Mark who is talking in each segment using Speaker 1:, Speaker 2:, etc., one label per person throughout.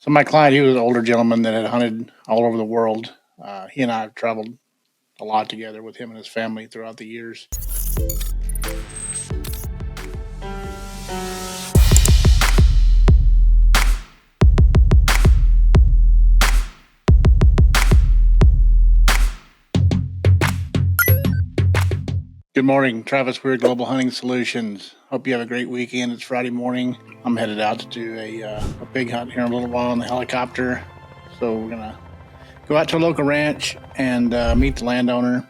Speaker 1: So my client, he was an older gentleman that had hunted all over the world. He and I have traveled a lot together with him and his family throughout the years. Good morning, Travis Weir, Global Hunting Solutions. Hope you have a great weekend. It's Friday morning. I'm headed out to do a big hunt here in a little while in the helicopter. So we're gonna go out to a local ranch and meet the landowner.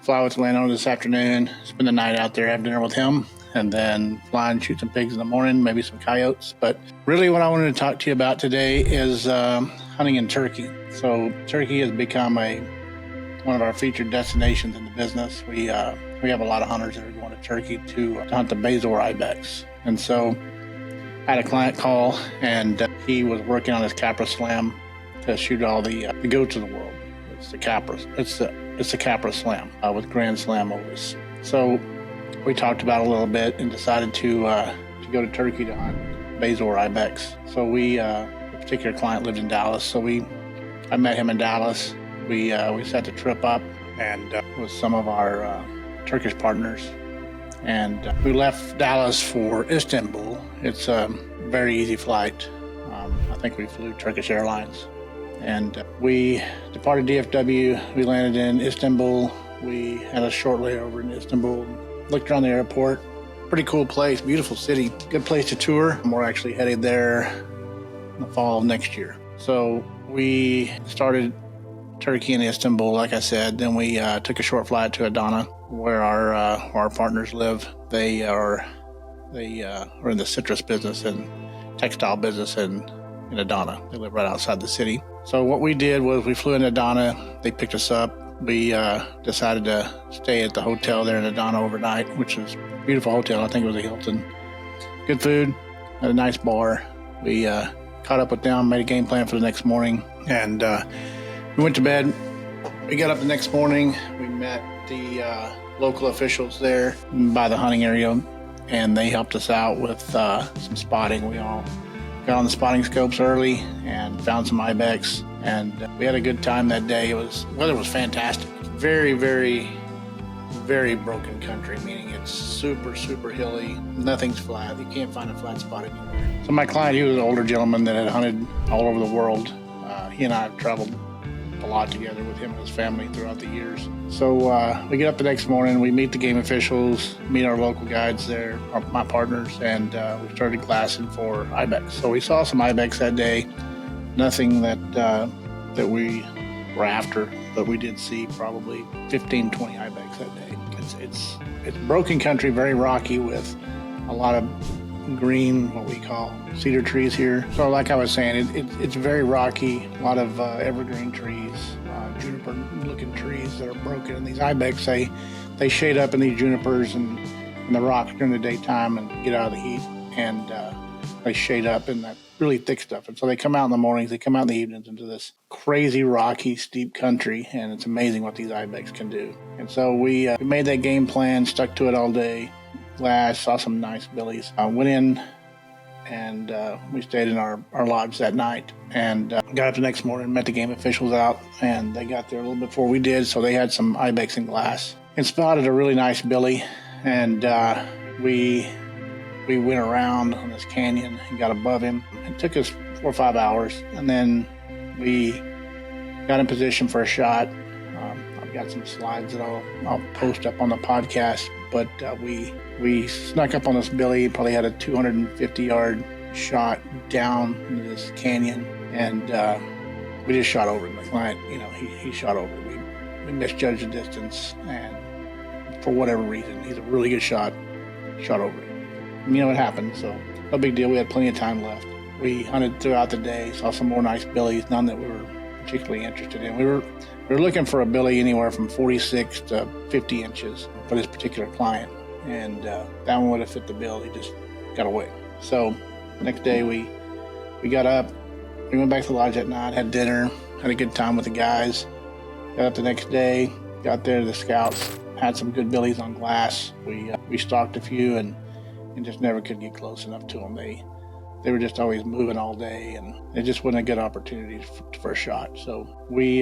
Speaker 1: Fly with the landowner this afternoon. Spend the night out there, have dinner with him, and then fly and shoot some pigs in the morning, maybe some coyotes. But really, what I wanted to talk to you about today is hunting in Turkey. So Turkey has become one of our featured destinations in the business. We have a lot of hunters that are going to Turkey to hunt the Bezor ibex. And so I had a client call, and he was working on his Capra Slam to shoot all the goats of the world. It's the Capra. It's the Capra Slam with Grand Slam overs. So we talked about it a little bit and decided to go to Turkey to hunt Bezor ibex. So a particular client lived in Dallas, so I met him in Dallas. We set the trip up and with some of our Turkish partners, and we left Dallas for Istanbul. It's a very easy flight. I think we flew Turkish Airlines, and we departed DFW. We landed in Istanbul. We had a short layover in Istanbul. Looked around the airport. Pretty cool place, beautiful city, good place to tour. We're actually headed there in the fall of next year. So we started Turkey and Istanbul, like I said. Then we took a short flight to Adana, where our partners live. They are in the citrus business and textile business in Adana. They live right outside the city. So what we did was we flew in Adana. They picked us up. We decided to stay at the hotel there in Adana overnight, which was a beautiful hotel. I think it was a Hilton. Good food, had a nice bar. We caught up with them, made a game plan for the next morning, and we went to bed. We got up the next morning. We met the local officials there by the hunting area, and they helped us out with some spotting. We all got on the spotting scopes early and found some ibex, and we had a good time that day. Weather was fantastic. Very, very, very broken country, meaning it's super, super hilly. Nothing's flat. You can't find a flat spot anywhere. So my client, he was an older gentleman that had hunted all over the world. He and I have traveled a lot together with him and his family throughout the years. So we get up the next morning, we meet the game officials, meet our local guides there, my partners, and we started glassing for ibex. So we saw some ibex that day. Nothing that we were after, but we did see probably 15, 20 ibex that day. It's broken country, very rocky, with a lot of green, what we call cedar trees here. So like I was saying, it's very rocky, a lot of evergreen trees, juniper looking trees that are broken, and these ibex, they shade up in these junipers and the rocks during the daytime and get out of the heat, and they shade up in that really thick stuff. And so they come out in the mornings, they come out in the evenings into this crazy rocky steep country, and it's amazing what these ibex can do. And so we made that game plan, stuck to it all day. Glass, saw some nice billies. Went in and we stayed in our lodge that night, and got up the next morning, met the game officials out, and they got there a little before we did, so they had some ibex and glass, and spotted a really nice billy. And we went around on this canyon and got above him. It took us 4 or 5 hours, and then we got in position for a shot. I've got some slides that I'll post up on the podcast, but we snuck up on this billy. Probably had a 250-yard shot down into this canyon, and we just shot over him. The client, he shot over it. We misjudged the distance, and for whatever reason, he's a really good shot over it. It happened, so no big deal. We had plenty of time left. We hunted throughout the day, saw some more nice billies, none that we were particularly interested in. We were looking for a billy anywhere from 46 to 50 inches for this particular client, and that one would have fit the bill. He just got away. So the next day we got up, we went back to the lodge that night, had dinner, had a good time with the guys. Got up the next day, got there, the scouts had some good billies on glass. We stalked a few and just never could get close enough to them. they were just always moving all day, and it just wasn't a good opportunity for a shot. So we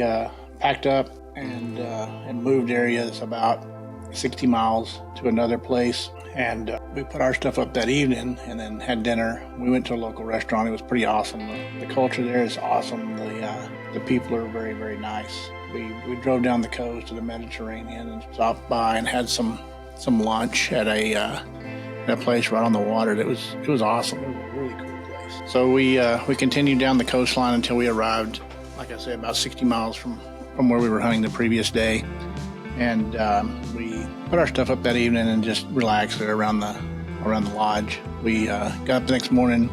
Speaker 1: packed up and moved areas about 60 miles to another place, and we put our stuff up that evening and then had dinner. We went to a local restaurant. It was pretty awesome. The culture there is awesome. The people are very, very nice. We drove down the coast to the Mediterranean and stopped by and had some lunch at a place right on the water. It was awesome. It was a really cool place. So we continued down the coastline until we arrived, like I said, about 60 miles from where we were hunting the previous day. And we put our stuff up that evening and just relaxed around the lodge. We got up the next morning,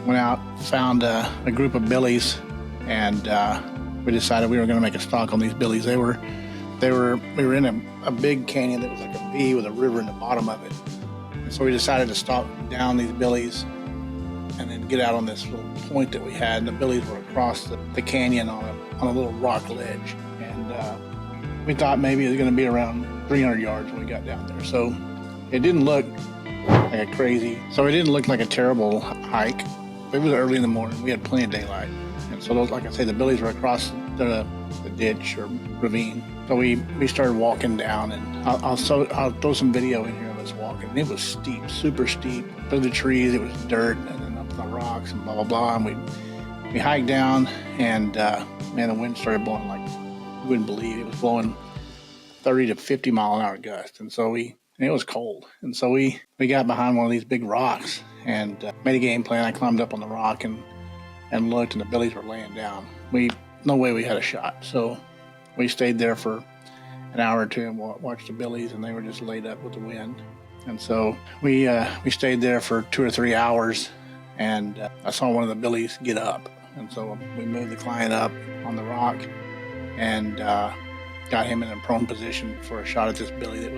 Speaker 1: went out, found a group of billies, and we decided we were going to make a stalk on these billies. We were in a big canyon that was like a V with a river in the bottom of it. And so we decided to stalk down these billies and then get out on this little point that we had. And the billies were across the canyon on a little rock ledge. And we thought maybe it was going to be around 300 yards when we got down there. So it didn't look like a terrible hike. It was early in the morning. We had plenty of daylight. And so those, like I say, the billies were across the ditch or ravine. So we started walking down, and I'll throw some video in here of us walking. And it was steep, super steep. Through the trees, it was dirt, and then up the rocks and blah, blah, blah. And we hiked down, and man, the wind started blowing like you wouldn't believe. It was blowing 30 to 50 mile an hour gusts. And so it was cold. And so we got behind one of these big rocks and made a game plan. I climbed up on the rock and looked, and the billies were laying down. No way we had a shot. So we stayed there for an hour or two and watched the billies, and they were just laid up with the wind. And so we stayed there for 2 or 3 hours, and I saw one of the billies get up. And so we moved the client up on the rock and got him in a prone position for a shot at this billy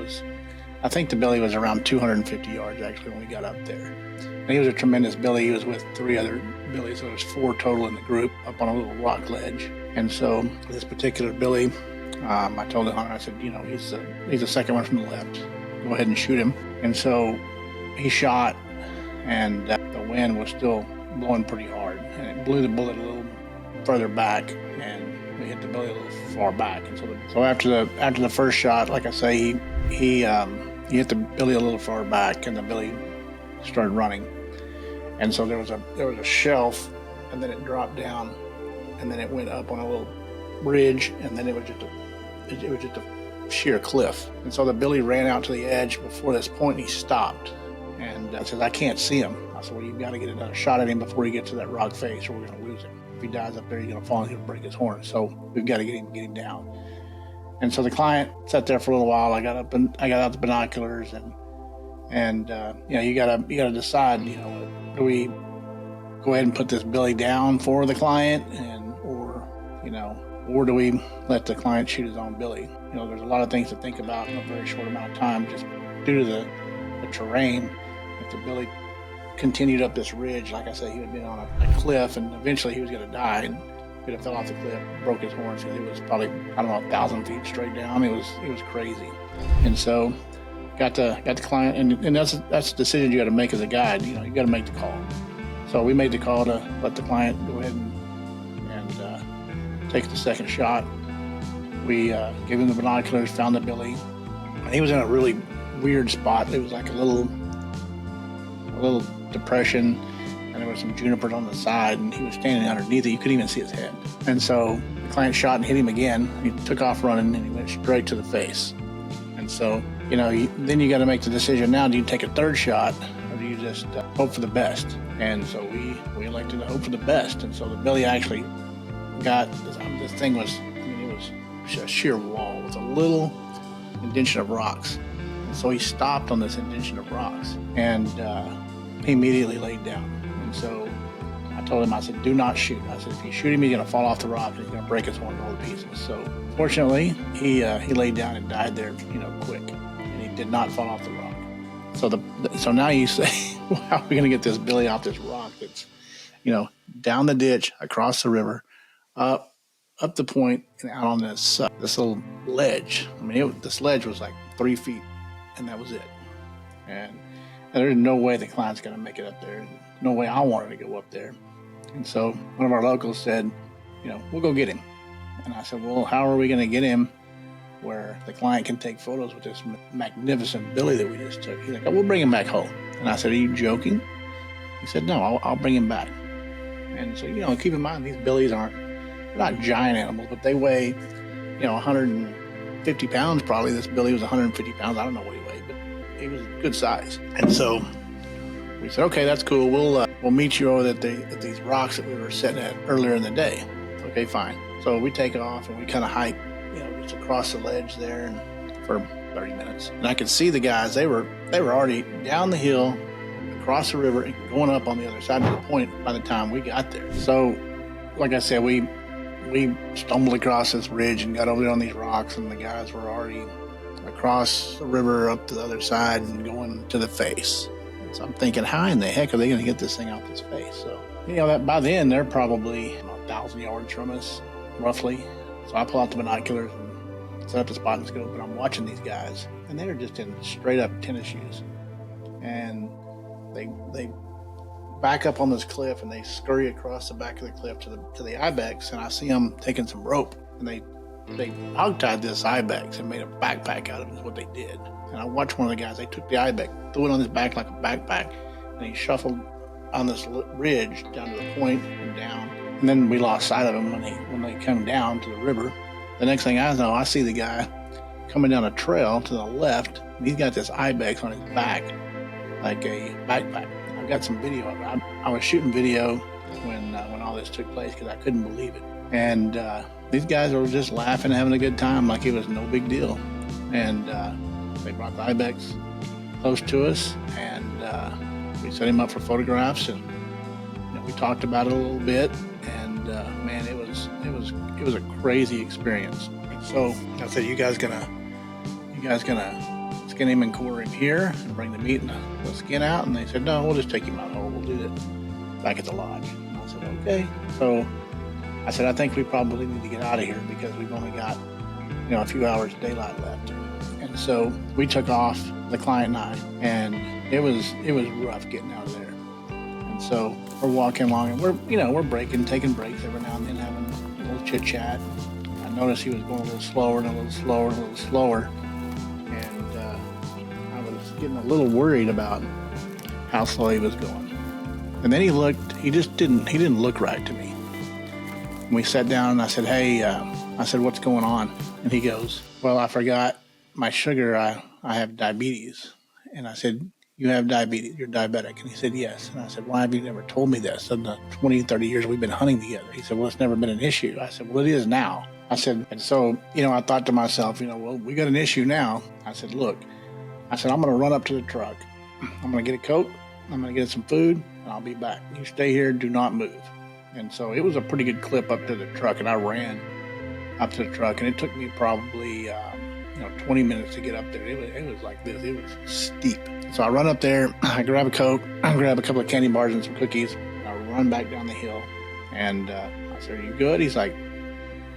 Speaker 1: I think the billy was around 250 yards actually when we got up there. And he was a tremendous billy. He was with 3 other billies, so there was 4 total in the group up on a little rock ledge. And so this particular billy, I told the hunter, I said, he's the second one from the left. Go ahead and shoot him. And so he shot, and the wind was still blowing pretty hard, and it blew the bullet a little further back, and we hit the billy a little far back. And so after the first shot, like I say, he hit the billy a little far back, and the billy started running. And so there was a shelf, and then it dropped down, and then it went up on a little ridge, and then it was just a sheer cliff. And so the billy ran out to the edge before this point, and he stopped. And I said, I can't see him. I said, well, you've got to get another shot at him before he gets to that rock face, or we're going to lose him. If he dies up there, he's going to fall and he'll break his horn. So we've got to get him down. And so the client sat there for a little while. I got out the binoculars, and you gotta decide, do we go ahead and put this billy down for the client, or do we let the client shoot his own billy? There's a lot of things to think about in a very short amount of time, just due to the terrain. If the billy continued up this ridge, like I said, he would have been on a cliff, and eventually he was going to die. And he would have fell off the cliff, broke his horns, because it was probably 1,000 feet straight down. It was crazy. And so got the client, and that's a decision you got to make as a guide. You got to make the call. So we made the call to let the client go ahead and take the second shot. We gave him the binoculars, found the billy, and he was in a really weird spot. It was like a little depression, and there were some junipers on the side, and he was standing underneath it. You couldn't even see his head. And so the client shot and hit him again. He took off running, and he went straight to the face. And so, then you got to make the decision now. Do you take a third shot, or do you just hope for the best? And so we elected to hope for the best. And so the billy actually got, this thing was, it was a sheer wall with a little indention of rocks. And so he stopped on this indention of rocks, and he immediately laid down. And so I told him, I said, do not shoot. I said, if you shoot him, he's going to fall off the rock, and he's going to break his horn to all pieces. So fortunately, he laid down and died there, quick, and he did not fall off the rock. So now you say, well, how are we going to get this billy off this rock that's, down the ditch, across the river, up the point, and out on this little ledge? I mean, this ledge was like 3 feet, and that was it. And there's no way the client's going to make it up there. no way I wanted to go up there. And so one of our locals said, we'll go get him. And I said, well, how are we going to get him where the client can take photos with this magnificent billy that we just took? He's like, we'll bring him back home. And I said, are you joking? He said, no, I'll bring him back. And so, keep in mind, these billies they're not giant animals, but they weigh, 150 pounds probably. This billy was 150 pounds. I don't know what he weighed, but he was good size. And so we said, okay, that's cool. We'll meet you over at these rocks that we were sitting at earlier in the day. Okay, fine. So we take off and we kind of hike, just across the ledge there for 30 minutes. And I could see the guys. They were already down the hill, across the river, and going up on the other side of the point by the time we got there. So, like I said, we stumbled across this ridge and got over there on these rocks, and the guys were already across the river up to the other side and going to the face. And so I'm thinking, how in the heck are they going to get this thing out this face? So, that by then they're probably 1,000 yards from us, roughly. So I pull out the binoculars and set up the spot and scope, and I'm watching these guys, and they're just in straight up tennis shoes. And they back up on this cliff and they scurry across the back of the cliff to the ibex, and I see them taking some rope, and they hog-tied this ibex and made a backpack out of it is what they did. And I watched one of the guys, they took the ibex, threw it on his back like a backpack, and he shuffled on this ridge down to the point and down. And then we lost sight of him when they come down to the river. The next thing I know, I see the guy coming down a trail to the left, and he's got this ibex on his back like a backpack. I've got some video of it. I was shooting video when all this took place because I couldn't believe it. And these guys were just laughing, having a good time like it was no big deal. And they brought the ibex close to us, and we set him up for photographs, and we talked about it a little bit. And man, it was a crazy experience. So I said, you guys gonna skin him and quarter him here and bring the meat and the skin out? And they said, no, we'll just take him out whole. We'll do it back at the lodge. And I said, okay. So I said, I think we probably need to get out of here because we've only got, a few hours of daylight left. And so we took off, the client and I, and it was rough getting out of there. And so we're walking along, and we're taking breaks every now and then, having a little chit chat. I noticed he was going a little slower and a little slower and a little slower. And I was getting a little worried about how slow he was going. And then he didn't look right to me. And we sat down, and I said, hey, what's going on? And he goes, well, I forgot my sugar. I have diabetes. And I said, you have diabetes, you're diabetic. And he said, yes. And I said, why have you never told me this in the 20, 30 years we've been hunting together? He said, well, it's never been an issue. I said, well, it is now. I said, and so, I thought to myself, well, we got an issue now. I said, look, I'm going to run up to the truck. I'm going to get a coat. I'm going to get some food, and I'll be back. You stay here. Do not move. And so it was a pretty good clip up to the truck, and I ran up to the truck, and it took me probably, 20 minutes to get up there. It was like this. It was steep. So I run up there, I grab a Coke, I grab a couple of candy bars and some cookies, and I run back down the hill. And I said, are you good? He's like,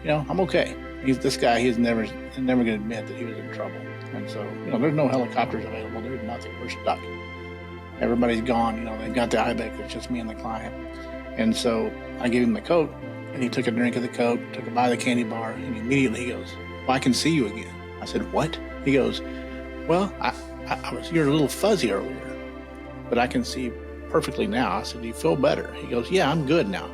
Speaker 1: I'm okay. This guy, he's never going to admit that he was in trouble. And so, there's no helicopters available. There's nothing. We're stuck. Everybody's gone. They've got the ibex. It's just me and the client. And so I gave him the Coke, and he took a drink of the Coke, took a bite of the candy bar, and immediately he goes, well, I can see you again. I said, what? He goes, well, you're a little fuzzy earlier, but I can see perfectly now. I said, do you feel better? He goes, yeah, I'm good now.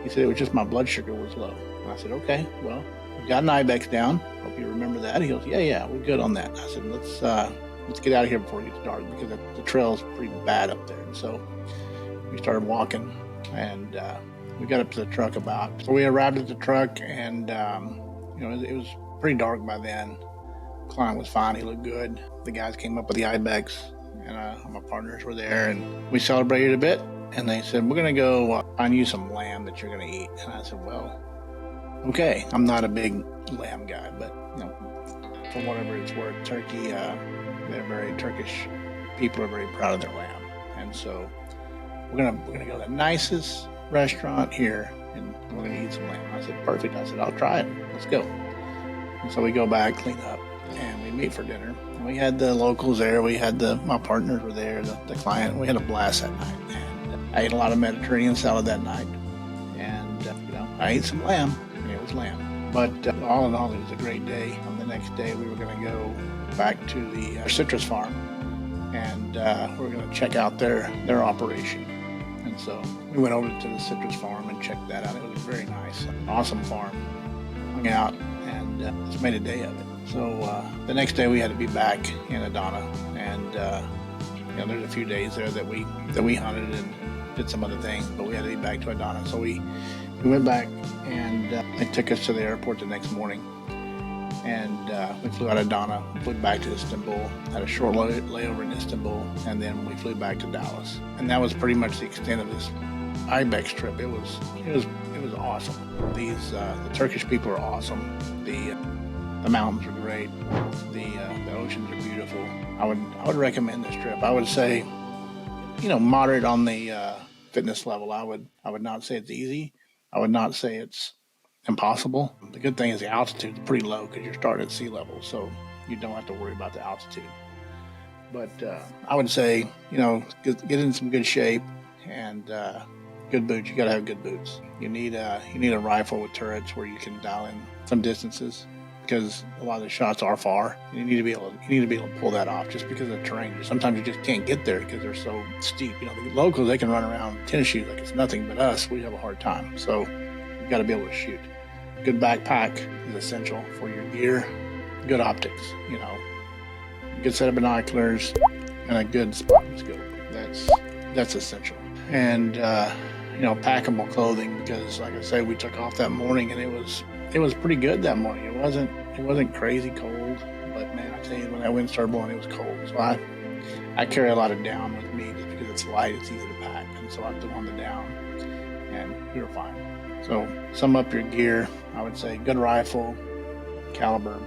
Speaker 1: He said, it was just my blood sugar was low. And I said, okay, well, we've got an ibex down. Hope you remember that. He goes, yeah, we're good on that. I said, let's get out of here before it gets dark, because the trail is pretty bad up there. And so we started walking, and we got up to the truck so we arrived at the truck, and it was pretty dark by then. The client was fine. He looked good. The guys came up with the ibex, and my partners were there, and we celebrated a bit. And they said, we're going to go find you some lamb that you're going to eat. And I said, well, okay. I'm not a big lamb guy, but for whatever it's worth, turkey, they're very Turkish people, are very proud of their lamb. And so we're gonna go to the nicest restaurant here, and we're gonna eat some lamb. I said, perfect. I said, I'll try it. Let's go. And so we go back, clean up, and we meet for dinner. And we had the locals there. We had my partners were there, the client. We had a blast that night. And I ate a lot of Mediterranean salad that night, and I ate some lamb. It was lamb, but all in all, it was a great day. The next day, we were going to go back to the citrus farm, and we were going to check out their operation. And so we went over to the citrus farm and checked that out. It was very nice, awesome farm. Hung out and just made a day of it. So the next day we had to be back in Adana, and there's a few days there that we hunted and did some other things, but we had to be back to Adana. So we went back, and they took us to the airport the next morning, and we flew out of Adana, flew back to Istanbul, had a short layover in Istanbul, and then we flew back to Dallas. And that was pretty much the extent of this Ibex trip. It was awesome. The Turkish people are awesome. The mountains are great. The oceans are beautiful. I would recommend this trip. I would say, moderate on the fitness level. I would not say it's easy. I would not say it's impossible. The good thing is the altitude is pretty low because you're starting at sea level, so you don't have to worry about the altitude. But I would say, get in some good shape and good boots. You got to have good boots. You need a rifle with turrets where you can dial in some distances, because a lot of the shots are far. You need to be able to pull that off just because of the terrain. Sometimes you just can't get there because they're so steep. The locals, they can run around in tennis shoes like it's nothing, but us, we have a hard time. So you've got to be able to shoot. Good backpack is essential for your gear. Good optics, good set of binoculars and a good spotting scope. That's essential. And packable clothing, because like I say, we took off that morning and it was pretty good that morning. It wasn't crazy cold, but man, I tell you, when that wind started blowing, it was cold. So I carry a lot of down with me just because it's light, it's easy to pack, and so I threw on the down, and we were fine. So sum up your gear, I would say good rifle, caliber,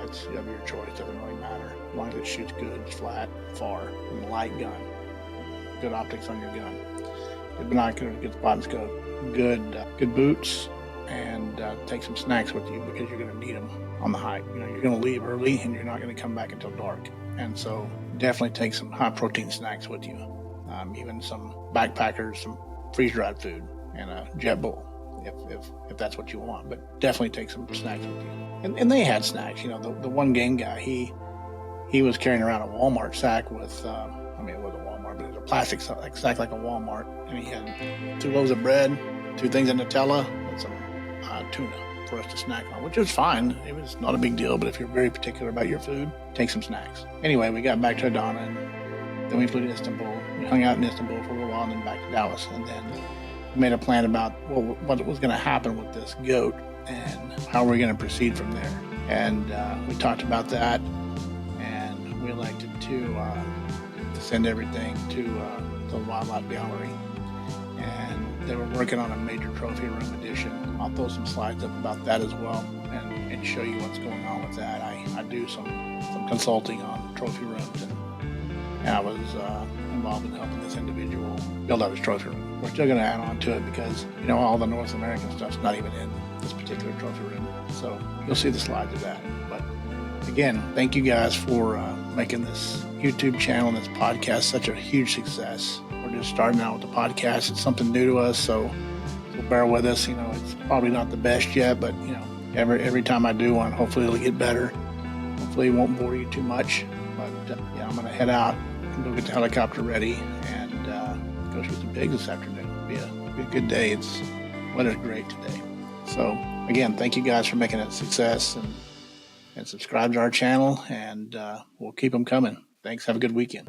Speaker 1: that's of your choice, doesn't really matter. As long as it shoots good, flat, far, and a light gun. Good optics on your gun. Good binoculars, good spotting scope, good boots, and take some snacks with you because you're going to need them on the hike. You're going to leave early and you're not going to come back until dark. And so definitely take some high protein snacks with you. Even some backpackers, some freeze-dried food, and a Jet Bull if that's what you want. But definitely take some snacks with you. And they had snacks. The one game guy, he was carrying around a Walmart sack with, it wasn't Walmart, but it was a plastic sack like a Walmart. And he had 2 loaves of bread, 2 things of Nutella, and some tuna for us to snack on, which was fine. It was not a big deal, but if you're very particular about your food, take some snacks. Anyway, we got back to Adana, and then we flew to Istanbul. We hung out in Istanbul for a little while, and then back to Dallas. And then we made a plan about what was going to happen with this goat and how we're going to proceed from there. And we talked about that, and we elected to send everything to the Wildlife Gallery. And they were working on a major trophy room addition. I'll throw some slides up about that as well and show you what's going on with that. I do some consulting on trophy rooms, and I was involved in helping this individual build out his trophy room. We're still going to add on to it because, all the North American stuff's not even in this particular trophy room. So you'll see the slides of that. But again, thank you guys for making this YouTube channel and this podcast such a huge success. We're just starting out with the podcast. It's something new to us, so bear with us. It's probably not the best yet, but every time I do one, hopefully it'll get better. Hopefully it won't bore you too much. But I'm going to head out and go get the helicopter ready and go shoot some pigs this afternoon. It'll be a good day. Weather's great today. So again, thank you guys for making it a success, and subscribe to our channel, and we'll keep them coming. Thanks. Have a good weekend.